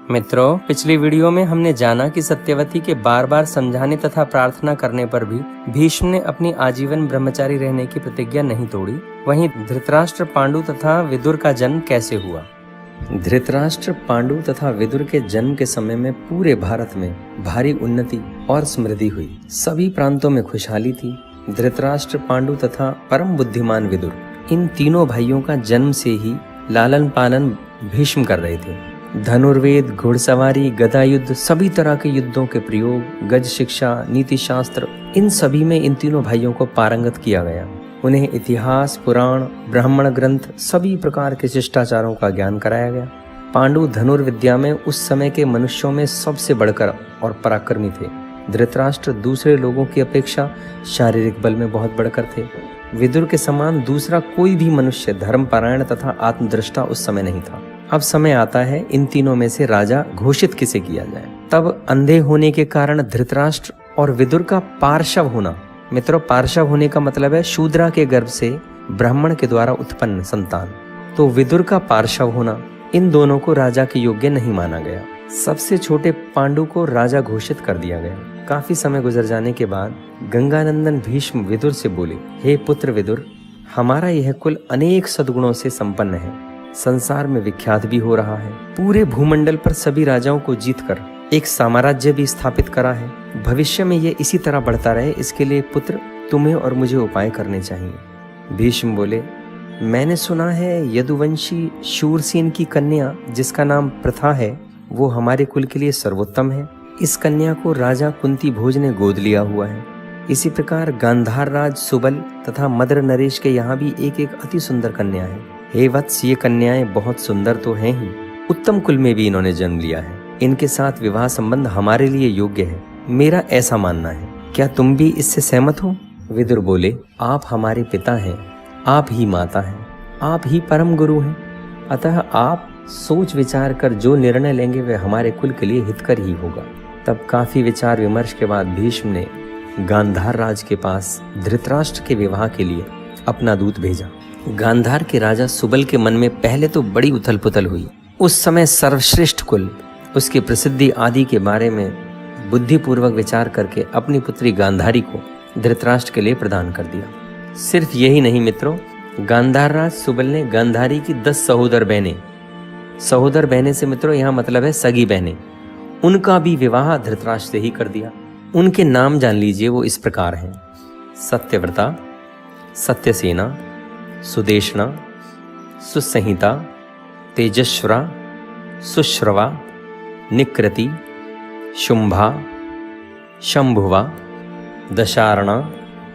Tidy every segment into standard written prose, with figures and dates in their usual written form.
मित्रों, पिछली वीडियो में हमने जाना कि सत्यवती के बार बार समझाने तथा प्रार्थना करने पर भी भीष्म ने अपनी आजीवन ब्रह्मचारी रहने की प्रतिज्ञा नहीं तोड़ी। वहीं धृतराष्ट्र, पांडु तथा विदुर का जन्म कैसे हुआ? धृतराष्ट्र, पांडु तथा विदुर के जन्म के समय में पूरे भारत में भारी उन्नति और समृद्धि हुई। सभी प्रांतों में खुशहाली थी। धृतराष्ट्र, पांडु तथा परम बुद्धिमान विदुर, इन तीनों भाइयों का जन्म से ही लालन पालन भीष्म कर रहे थे। धनुर्वेद, घुड़सवारी, गदा युद्ध, सभी तरह के युद्धों के प्रयोग, गज शिक्षा, नीति शास्त्र, इन सभी में इन तीनों भाइयों को पारंगत किया गया। उन्हें इतिहास, पुराण, ब्राह्मण ग्रंथ, सभी प्रकार के शिष्टाचारों का ज्ञान कराया गया। पांडु धनुर्विद्या में उस समय के मनुष्यों में सबसे बढ़कर और पराक्रमी थे। धृतराष्ट्र दूसरे लोगों की अपेक्षा शारीरिक बल में बहुत बढ़कर थे। विदुर के समान दूसरा कोई भी मनुष्य धर्मपरायण तथा आत्मदृष्टा उस समय नहीं था। अब समय आता है इन तीनों में से राजा घोषित किसे किया जाए। तब अंधे होने के कारण धृतराष्ट्र और विदुर का पार्श्व होना, मित्रों पार्श्व होने का मतलब है शूद्रा के गर्भ से ब्राह्मण के द्वारा उत्पन्न संतान, तो विदुर का पार्श्व होना, इन दोनों को राजा के योग्य नहीं माना गया। सबसे छोटे पांडु को राजा घोषित कर दिया गया। काफी समय गुजर जाने के बाद गंगानंदन भीष्म विदुर से बोले, हे पुत्र विदुर, हमारा यह कुल अनेक सद्गुणों से संपन्न है, संसार में विख्यात भी हो रहा है। पूरे भूमंडल पर सभी राजाओं को जीतकर एक साम्राज्य भी स्थापित करा है। भविष्य में ये इसी तरह बढ़ता रहे, इसके लिए पुत्र तुम्हें और मुझे उपाय करने चाहिए। भीष्म बोले, मैंने सुना है यदुवंशी शूरसेन की कन्या जिसका नाम प्रथा है, वो हमारे कुल के लिए सर्वोत्तम है। इस कन्या को राजा कुंती भोज ने गोद लिया हुआ है। इसी प्रकार गांधार राज सुबल तथा मद्र नरेश के यहाँ भी एक एक अति सुंदर कन्या है। हे वत्स, ये कन्याएं बहुत सुंदर तो हैं ही, उत्तम कुल में भी इन्होंने जन्म लिया है। इनके साथ विवाह संबंध हमारे लिए योग्य है, मेरा ऐसा मानना है। क्या तुम भी इससे सहमत हो? विदुर बोले, आप हमारे पिता हैं, आप ही माता हैं, आप ही परम गुरु हैं, अतः आप सोच विचार कर जो निर्णय लेंगे वह हमारे कुल के लिए हितकर ही होगा। तब काफी विचार विमर्श के बाद भीष्म ने गांधार राज के पास धृतराष्ट्र के विवाह के लिए अपना दूत भेजा। गांधार के राजा सुबल के मन में पहले तो बड़ी उथल पुथल हुई। उस समय सर्वश्रेष्ठ कुल, उसकी प्रसिद्धि आदि के बारे में बुद्धिपूर्वक विचार करके अपनी पुत्री गांधारी को धृतराष्ट्र के लिए प्रदान कर दिया। सिर्फ यही नहीं मित्रों, गांधार राज सुबल ने गांधारी की 10 सहोदर बहनें से मित्रों यहाँ मतलब है सगी बहनें, उनका भी विवाह धृतराष्ट्र से ही कर दिया। उनके नाम जान लीजिए, वो इस प्रकार हैं: सत्यव्रता, सत्यसेना, सुदेशना, सुसंहिता, तेजस्वरा, सुश्रवा, निकृति, शुंभा, शंभुवा, दशारणा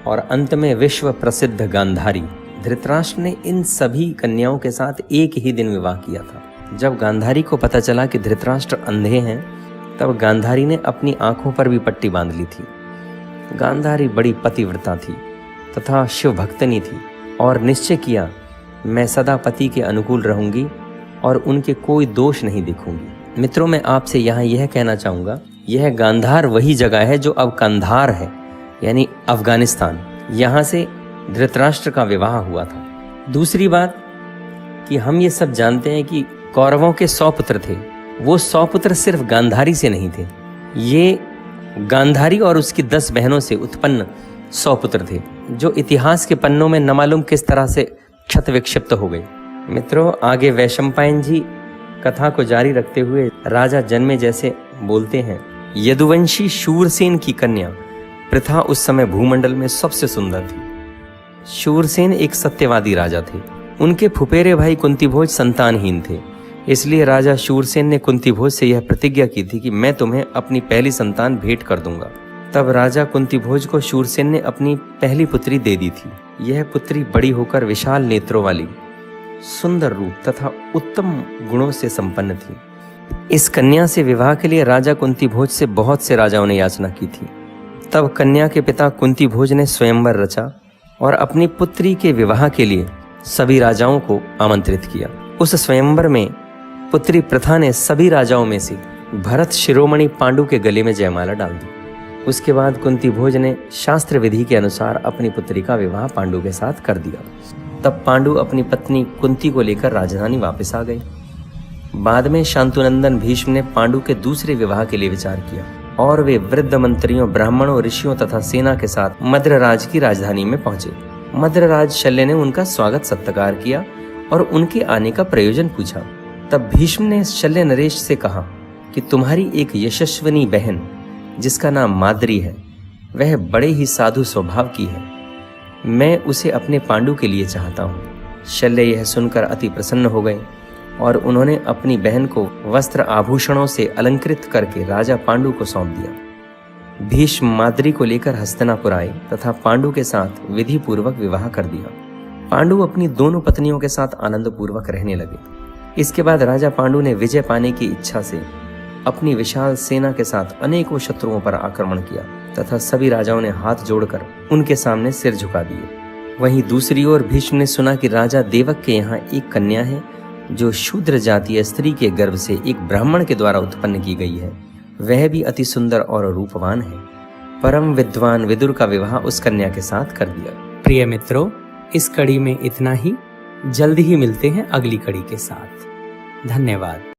और अंत में विश्व प्रसिद्ध गांधारी। धृतराष्ट्र ने इन सभी कन्याओं के साथ एक ही दिन विवाह किया था। जब गांधारी को पता चला कि धृतराष्ट्र अंधे हैं, तब गांधारी ने अपनी आंखों पर भी पट्टी बांध ली थी। गांधारी बड़ी पतिव्रता थी तथा शिव भक्तनी थी और निश्चय किया, मैं सदा पति के अनुकूल रहूंगी और उनके कोई दोष नहीं देखूंगी। मित्रों, मैं आपसे यहाँ यह कहना चाहूँगा, यह गांधार वही जगह है जो अब कंधार है, यानी अफगानिस्तान। यहाँ से धृतराष्ट्र का विवाह हुआ था। दूसरी बात कि हम ये सब जानते हैं कि कौरवों के 100 पुत्र थे। वो 100 पुत्र सिर्फ गांधारी से नहीं थे, ये गांधारी और उसकी 10 बहनों से उत्पन्न 100 पुत्र थे, जो इतिहास के पन्नों में न मालूम किस तरह से क्षत विक्षिप्त हो गए। मित्रों, आगे वैशंपायन जी कथा को जारी रखते हुए राजा जन्मे जैसे बोलते हैं, यदुवंशी शूरसेन की कन्या प्रथा उस समय भूमंडल में सबसे सुंदर थी। शूरसेन एक सत्यवादी राजा थे। उनके फुफेरे भाई कुंतीभोज संतानहीन थे, इसलिए राजा शूरसेन ने कुंतीभोज से यह प्रतिज्ञा की थी कि मैं तुम्हें अपनी पहली संतान भेंट कर दूंगा। तब राजा कुंतीभोज को शूरसेन ने अपनी पहली पुत्री दे दी थी। यह पुत्री बड़ी होकर विशाल नेत्रों वाली, सुंदर रूप तथा उत्तम गुणों से संपन्न थी। इस कन्या से विवाह के लिए राजा कुंतीभोज से बहुत से राजाओं ने याचना की थी। तब कन्या के पिता कुंतीभोज ने स्वयंवर रचा और अपनी पुत्री के विवाह के लिए सभी राजाओं को आमंत्रित किया। उस स्वयंवर में पुत्री प्रथा ने सभी राजाओं में से भरत शिरोमणि पांडु के गले में जयमाला डाल दी। उसके बाद कुंतीभोज ने शास्त्र विधि के अनुसार अपनी पुत्री का विवाह पांडु के साथ कर दिया। तब पांडु अपनी पत्नी कुंती को लेकर राजधानी वापस आ गए। बाद में शांतुनंदन भीष्म ने पांडु के दूसरे विवाह के लिए विचार किया और वे वृद्ध मंत्रियों, ब्राह्मणों, ऋषियों तथा सेना के साथ मद्रराज की राजधानी में पहुंचे। मद्रराज शल्य ने उनका स्वागत सत्कार किया और उनके आने का प्रयोजन पूछा। तब भीष्म ने शल्य नरेश से कहा कि तुम्हारी एक यशस्विनी बहन जिसका नाम माद्री है, वह बड़े ही साधु स्वभाव की है। मैं उसे अपने पांडु के लिए चाहता हूँ। शल्य यह सुनकर अति प्रसन्न हो गए और उन्होंने अपनी बहन को वस्त्र आभूषणों से अलंकृत करके राजा पांडु को सौंप दिया। भीष्म माद्री को लेकर हस्तिनापुर आए तथा पांडु के साथ विधि पूर्वक विवाह कर दिया। पांडु अपनी दोनों पत्नियों के साथ आनंद पूर्वक रहने लगे। इसके बाद राजा पांडु ने विजय पाने की इच्छा से अपनी विशाल सेना के साथ अनेकों शत्रुओं पर आक्रमण किया तथा सभी राजाओं ने हाथ जोड़कर उनके सामने सिर झुका दिए। वहीं दूसरी ओर भीष्म ने सुना कि राजा देवक के यहाँ एक कन्या है जो शूद्र जातीय स्त्री के गर्भ से एक ब्राह्मण के द्वारा उत्पन्न की गई है। वह भी अति सुंदर और रूपवान है। परम विद्वान विदुर का विवाह उस कन्या के साथ कर दिया। प्रिय मित्रों, इस कड़ी में इतना ही। जल्द ही मिलते हैं अगली कड़ी के साथ। धन्यवाद।